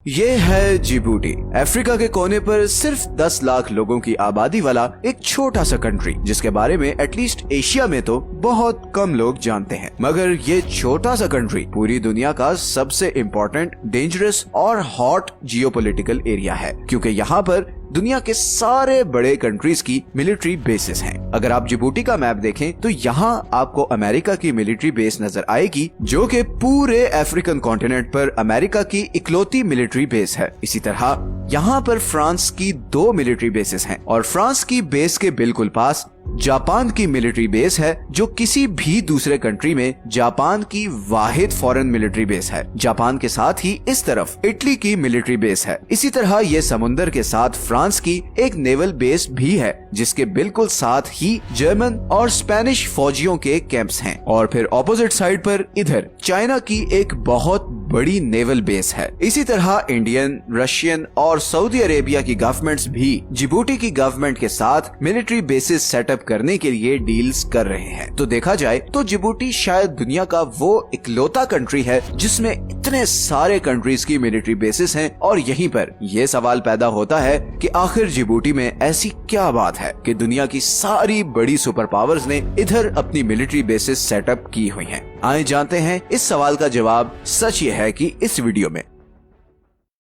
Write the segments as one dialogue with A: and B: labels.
A: ये है Djibouti, Africa के कोने पर सिर्फ 10 लाख लोगों की आबादी वाला एक छोटा सा कंट्री, जिसके बारे में एटलीस्ट एशिया में तो बहुत कम लोग जानते हैं। मगर ये छोटा सा कंट्री पूरी दुनिया का सबसे इम्पोर्टेंट, डेंजरस और हॉट जियोपॉलिटिकल एरिया है, क्योंकि यहाँ पर दुनिया के सारे बड़े कंट्रीज की मिलिट्री बेसेस हैं। अगर आप जिबूटी का मैप देखें तो यहाँ आपको अमेरिका की मिलिट्री बेस नजर आएगी, जो कि पूरे अफ्रीकन कॉन्टिनेंट पर अमेरिका की इकलौती मिलिट्री बेस है। इसी तरह यहाँ पर फ्रांस की 2 मिलिट्री बेसेस हैं और फ्रांस की बेस के बिल्कुल पास जापान की मिलिट्री बेस है, जो किसी भी दूसरे कंट्री में जापान की वाहिद फॉरेन मिलिट्री बेस है। जापान के साथ ही इस तरफ इटली की मिलिट्री बेस है। इसी तरह ये समुंदर के साथ फ्रांस की एक नेवल बेस भी है, जिसके बिल्कुल साथ ही जर्मन और स्पेनिश फौजियों के कैंप्स हैं। और फिर ऑपोजिट साइड पर इधर चाइना की एक बहुत बड़ी नेवल बेस है। इसी तरह इंडियन, रशियन और सऊदी अरेबिया की गवर्नमेंट्स भी जिबूटी की गवर्नमेंट के साथ मिलिट्री बेसिस सेटअप करने के लिए डील्स कर रहे हैं। तो देखा जाए तो जिबूटी शायद दुनिया का वो इकलौता कंट्री है जिसमें इतने सारे कंट्रीज की मिलिट्री बेसिस हैं। और यहीं पर यह सवाल पैदा होता है कि आखिर जिबूटी में ऐसी क्या बात है कि दुनिया की सारी बड़ी सुपर पावर्स ने इधर अपनी मिलिट्री बेसिस सेटअप की हुई हैं। आइए जानते हैं इस सवाल का जवाब। सच ये है कि इस वीडियो में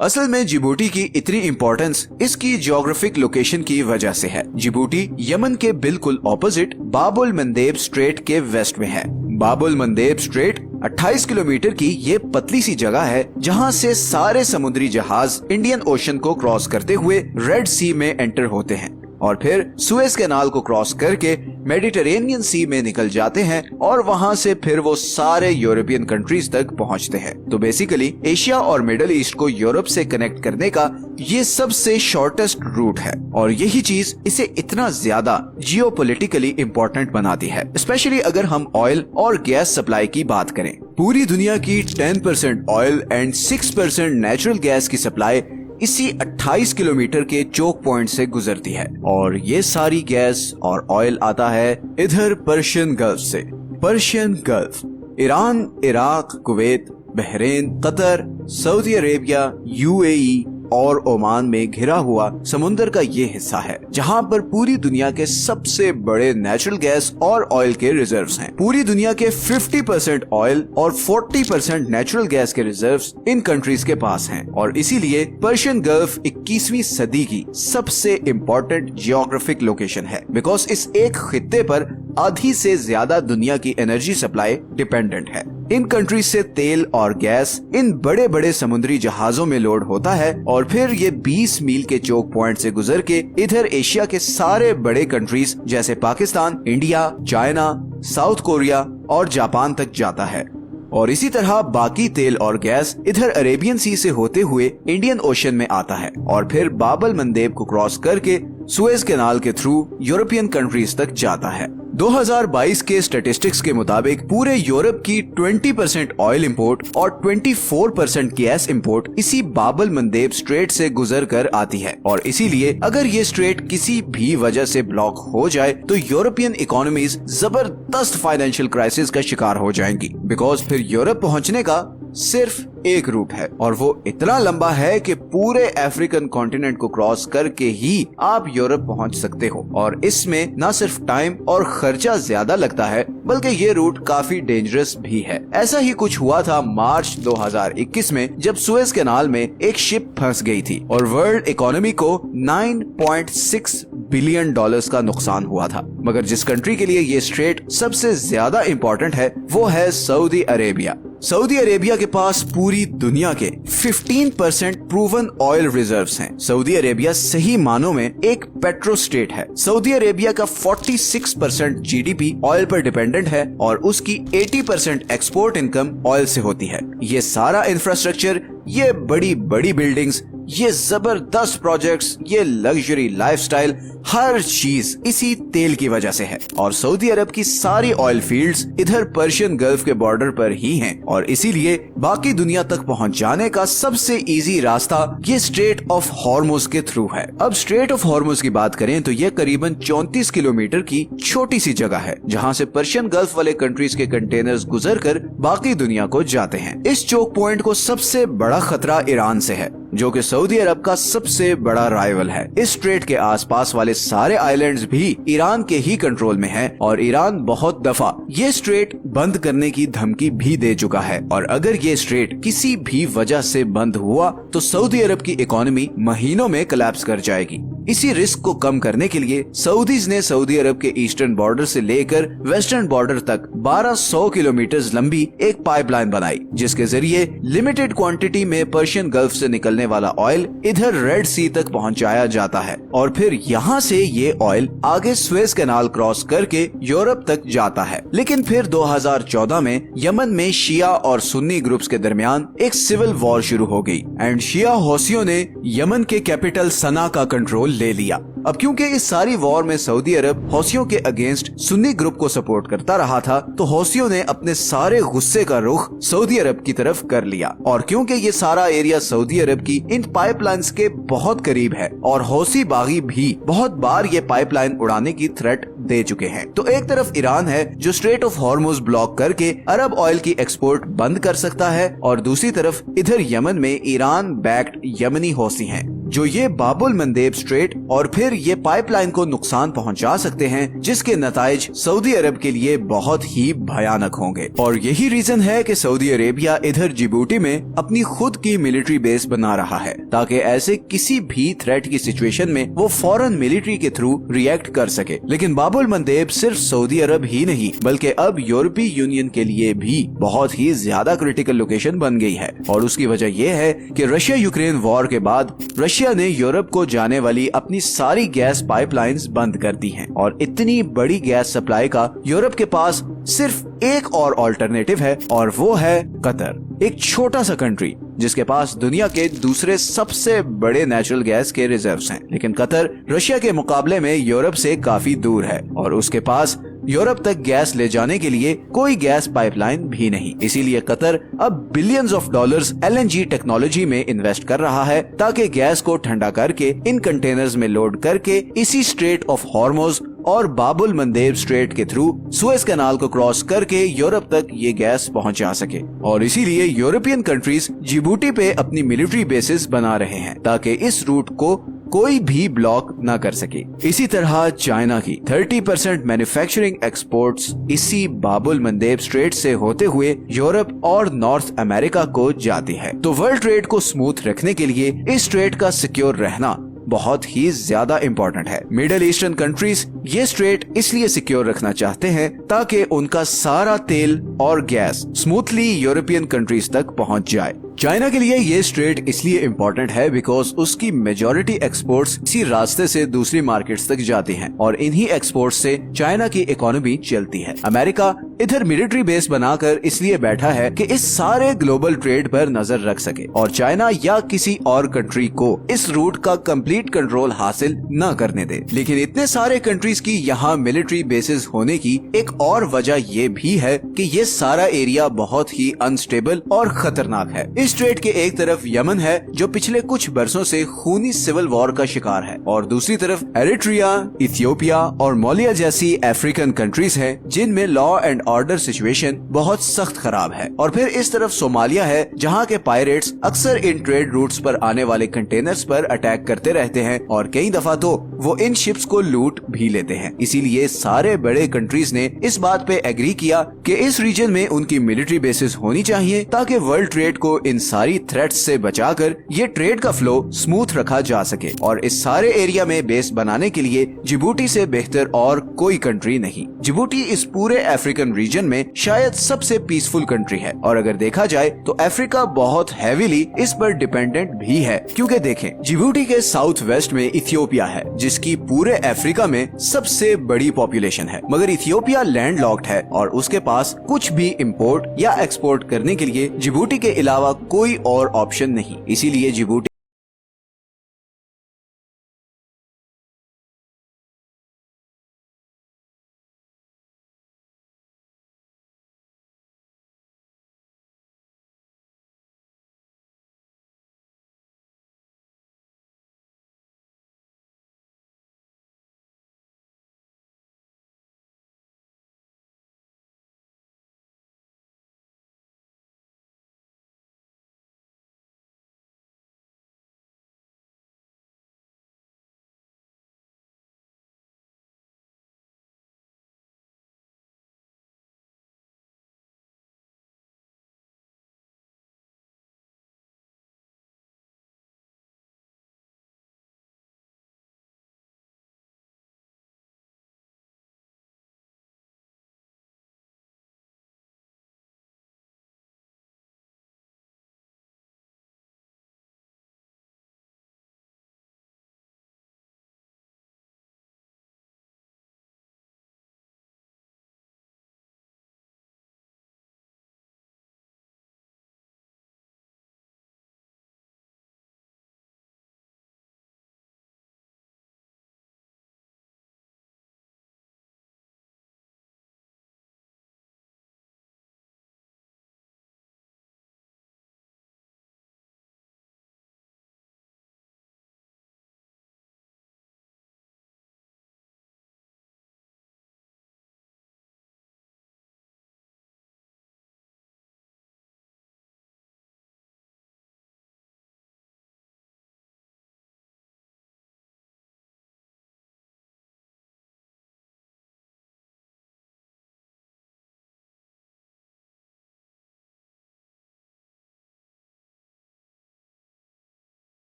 A: असल में जिबूटी की इतनी इम्पोर्टेंस इसकी जियोग्राफिक लोकेशन की वजह से है। जिबूटी यमन के बिल्कुल ऑपोजिट बाबुल मंदेब स्ट्रेट के वेस्ट में है। बाबुल मंदेब स्ट्रेट 28 किलोमीटर की ये पतली सी जगह है, जहां से सारे समुद्री जहाज इंडियन ओशन को क्रॉस करते हुए रेड सी में एंटर होते हैं और फिर सुएज कैनाल को क्रॉस करके मेडिटेरेनियन सी में निकल जाते हैं और वहां से फिर वो सारे यूरोपियन कंट्रीज तक पहुंचते हैं। तो बेसिकली एशिया और मिडिल ईस्ट को यूरोप से कनेक्ट करने का ये सबसे शॉर्टेस्ट रूट है और यही चीज इसे इतना ज्यादा जियोपॉलिटिकली इम्पोर्टेंट बनाती है, स्पेशली अगर हम ऑयल और गैस सप्लाई की बात करें। पूरी दुनिया की 10% ऑयल एंड 6% नेचुरल गैस की सप्लाई इसी 28 किलोमीटर के चोक पॉइंट से गुजरती है और ये सारी गैस और ऑयल आता है इधर पर्शियन गल्फ से। Persian gulf Iran, Iraq, Kuwait, Bahrain, Qatar, Saudi Arabia, UAE और ओमान में घिरा हुआ समुंदर का ये हिस्सा है, जहां पर पूरी दुनिया के सबसे बड़े नेचुरल गैस और ऑयल के रिजर्व्स हैं। पूरी दुनिया के 50% ऑयल और 40% नेचुरल गैस के रिजर्व्स इन कंट्रीज के पास हैं और इसीलिए पर्शियन गल्फ 21वीं सदी की सबसे इम्पोर्टेंट जियोग्राफिक लोकेशन है, बिकॉज इस एक खित्ते पर आधी से ज्यादा दुनिया की एनर्जी सप्लाई डिपेंडेंट है। इन कंट्रीज से तेल और गैस इन बड़े बड़े समुद्री जहाजों में लोड होता है और फिर ये 20 मील के चोक पॉइंट से गुजर के इधर एशिया के सारे बड़े कंट्रीज जैसे Pakistan, India, China, south Korea और जापान तक जाता है। और इसी तरह बाकी तेल और गैस इधर अरेबियन सी से होते हुए इंडियन ओशन में आता है और फिर बाबल मंदेब को क्रॉस करके सुएज कैनाल के थ्रू यूरोपियन कंट्रीज तक जाता है। 2022 के स्टैटिस्टिक्स के मुताबिक पूरे यूरोप की 20% ऑयल इंपोर्ट और 24% गैस इंपोर्ट इसी बाबल मंदेब स्ट्रेट से गुजर कर आती है और इसीलिए अगर ये स्ट्रेट किसी भी वजह से ब्लॉक हो जाए तो यूरोपियन इकोनॉमीज जबरदस्त फाइनेंशियल क्राइसिस का शिकार हो जाएंगी, बिकॉज फिर यूरोप पहुंचने का सिर्फ एक रूट है और वो इतना लंबा है कि पूरे अफ्रीकन कॉन्टिनेंट को क्रॉस करके ही आप यूरोप पहुंच सकते हो और इसमें न सिर्फ टाइम और खर्चा ज्यादा लगता है बल्कि ये रूट काफी डेंजरस भी है। ऐसा ही कुछ हुआ था मार्च 2021 में, जब सुएज कैनाल में एक शिप फंस गई थी और वर्ल्ड इकोनॉमी को 9.6 बिलियन डॉलर्स का नुकसान हुआ था। मगर जिस कंट्री के लिए ये स्ट्रेट सबसे ज्यादा इम्पोर्टेंट है वो है सऊदी अरेबिया। सऊदी अरेबिया के पास पूरी दुनिया के 15% प्रूवन ऑयल रिजर्व्स हैं। सऊदी अरेबिया सही मानों में एक पेट्रो स्टेट है। सऊदी अरेबिया का 46% जीडीपी ऑयल पर डिपेंडेंट है और उसकी 80% एक्सपोर्ट इनकम ऑयल से होती है। ये सारा इंफ्रास्ट्रक्चर, ये बड़ी बड़ी बिल्डिंग्स, ये जबरदस्त प्रोजेक्ट्स, ये लग्जरी लाइफस्टाइल, हर चीज इसी तेल की वजह से है। और सऊदी अरब की सारी ऑयल फील्ड्स इधर पर्शियन गल्फ के बॉर्डर पर ही हैं और इसीलिए बाकी दुनिया तक पहुंच जाने का सबसे इजी रास्ता ये स्ट्रेट ऑफ हॉर्मुज के थ्रू है। अब स्ट्रेट ऑफ हॉर्मुज की बात करें तो ये करीबन 34 किलोमीटर की छोटी सी जगह है जहां से पर्शियन गल्फ वाले कंट्रीज के कंटेनर्स गुजरकर बाकी दुनिया को जाते हैं। इस चोक पॉइंट को सबसे बड़ा खतरा ईरान से है, जो कि सऊदी अरब का सबसे बड़ा राइवल है। इस स्ट्रेट के आसपास वाले सारे आइलैंड्स भी ईरान के ही कंट्रोल में हैं और ईरान बहुत दफा ये स्ट्रेट बंद करने की धमकी भी दे चुका है। और अगर ये स्ट्रेट किसी भी वजह से बंद हुआ तो सऊदी अरब की इकोनॉमी महीनों में कोलैप्स कर जाएगी। इसी रिस्क को कम करने के लिए सऊदीज ने सऊदी अरब के ईस्टर्न बॉर्डर से लेकर वेस्टर्न बॉर्डर तक 1200 किलोमीटर लंबी एक पाइपलाइन बनाई, जिसके जरिए लिमिटेड क्वांटिटी में पर्शियन गल्फ से निकलने वाला ऑयल इधर रेड सी तक पहुंचाया जाता है और फिर यहाँ से ये ऑयल आगे स्वेज कैनाल क्रॉस करके यूरोप तक जाता है। लेकिन फिर 2014 में यमन में शिया और सुन्नी ग्रुप्स के दरमियान एक सिविल वॉर शुरू हो गई एंड शिया हौसियों ने यमन के कैपिटल सना का कंट्रोल ले लिया। अब क्योंकि इस सारी वॉर में सऊदी अरब हौसियों के अगेंस्ट सुन्नी ग्रुप को सपोर्ट करता रहा था, तो हौसियों ने अपने सारे गुस्से का रुख सऊदी अरब की तरफ कर लिया। और क्योंकि ये सारा एरिया सऊदी अरब की इन पाइपलाइंस के बहुत करीब है और हौसी बागी भी बहुत बार ये पाइपलाइन उड़ाने की थ्रेट दे चुके हैं, तो एक तरफ ईरान है जो स्ट्रेट ऑफ हॉर्मुज ब्लॉक करके अरब ऑयल की एक्सपोर्ट बंद कर सकता है और दूसरी तरफ इधर यमन में ईरान बैक्ड यमनी हौसी हैं जो ये बाबुल मंदेब स्ट्रेट और फिर ये पाइपलाइन को नुकसान पहुंचा सकते हैं, जिसके नताइज सऊदी अरब के लिए बहुत ही भयानक होंगे। और यही रीजन है कि सऊदी अरेबिया इधर जिबूटी में अपनी खुद की मिलिट्री बेस बना रहा है ताकि ऐसे किसी भी थ्रेट की सिचुएशन में वो फौरन मिलिट्री के थ्रू रिएक्ट कर सके। लेकिन बाबुल मंदेब सिर्फ सऊदी अरब ही नहीं बल्कि अब यूरोपीय यूनियन के लिए भी बहुत ही ज्यादा क्रिटिकल लोकेशन बन गई है। और उसकी वजह यह है कि रशिया यूक्रेन वॉर के बाद रशिया ने यूरोप को जाने वाली अपनी सारी गैस पाइपलाइंस बंद कर दी हैं और इतनी बड़ी गैस सप्लाई का यूरोप के पास सिर्फ एक और ऑल्टरनेटिव है और वो है कतर, एक छोटा सा कंट्री जिसके पास दुनिया के दूसरे सबसे बड़े नेचुरल गैस के रिजर्व्स हैं। लेकिन कतर रशिया के मुकाबले में यूरोप से काफी दूर है और उसके पास यूरोप तक गैस ले जाने के लिए कोई गैस पाइपलाइन भी नहीं। इसीलिए कतर अब billions of dollars LNG technology में इन्वेस्ट कर रहा है ताकि गैस को ठंडा करके इन कंटेनर्स में लोड करके इसी स्ट्रेट ऑफ हॉर्मुज और बाबुल मंदेब स्ट्रेट के थ्रू सुएज कैनाल को क्रॉस करके यूरोप तक ये गैस पहुंचा सके। और इसीलिए यूरोपियन कंट्रीज जिबूटी पे अपनी मिलिट्री बेसिस बना रहे हैं ताकि इस रूट को कोई भी ब्लॉक न कर सके। इसी तरह चाइना की 30% मैन्युफैक्चरिंग एक्सपोर्ट्स इसी बाबुल मंदेब स्ट्रेट से होते हुए यूरोप और नॉर्थ अमेरिका को जाती है। तो वर्ल्ड ट्रेड को स्मूथ रखने के लिए इस स्ट्रेट का सिक्योर रहना बहुत ही ज्यादा इम्पोर्टेंट है। मिडिल ईस्टर्न कंट्रीज ये स्ट्रेट इसलिए सिक्योर रखना चाहते हैं ताकि उनका सारा तेल और गैस स्मूथली यूरोपियन कंट्रीज तक पहुंच जाए। चाइना के लिए ये स्ट्रेट इसलिए इम्पोर्टेंट है बिकॉज उसकी मेजॉरिटी एक्सपोर्ट्स इसी रास्ते से दूसरी मार्केट्स तक जाती हैं और इन्हीं एक्सपोर्ट्स से चाइना की इकोनॉमी चलती है। अमेरिका इधर मिलिट्री बेस बनाकर इसलिए बैठा है कि इस सारे ग्लोबल ट्रेड पर नजर रख सके और चाइना या किसी और कंट्री को इस रूट का कंप्लीट कंट्रोल हासिल न करने दे। लेकिन इतने सारे कंट्रीज की यहाँ मिलिट्री बेसिस होने की एक और वजह ये भी है कि ये सारा एरिया बहुत ही अनस्टेबल और खतरनाक है। इस स्ट्रेट के एक तरफ यमन है जो पिछले कुछ बरसों से खूनी सिविल वॉर का शिकार है और दूसरी तरफ एरिट्रिया, इथियोपिया और मोलिया जैसी अफ्रीकन कंट्रीज हैं जिनमें लॉ एंड ऑर्डर सिचुएशन बहुत सख्त खराब है। और फिर इस तरफ सोमालिया है जहाँ के पायरेट्स अक्सर इन ट्रेड रूट्स पर आने वाले कंटेनर्स पर अटैक करते रहते हैं और कई दफा तो वो इन शिप्स को लूट भी लेते हैं। इसीलिए सारे बड़े कंट्रीज ने इस बात पे एग्री किया कि इस रीजन में उनकी मिलिट्री बेसिस होनी चाहिए ताकि वर्ल्ड ट्रेड को इन सारी थ्रेट्स से बचाकर ये ट्रेड का फ्लो स्मूथ रखा जा सके। और इस सारे एरिया में बेस बनाने के लिए जिबूटी से बेहतर और कोई कंट्री नहीं। जिबूटी इस पूरे अफ्रीकन रीजन में शायद सबसे पीसफुल कंट्री है और अगर देखा जाए तो अफ्रीका बहुत हैवीली इस पर डिपेंडेंट भी है क्योंकि देखें जिबूटी के साउथ वेस्ट में इथियोपिया है जिसकी पूरे अफ्रीका में सबसे बड़ी पॉपुलेशन है, मगर इथियोपिया लैंडलॉक्ड है और उसके पास कुछ भी इंपोर्ट या एक्सपोर्ट करने के लिए जिबूटी के अलावा कोई और ऑप्शन नहीं। इसीलिए जिबूटी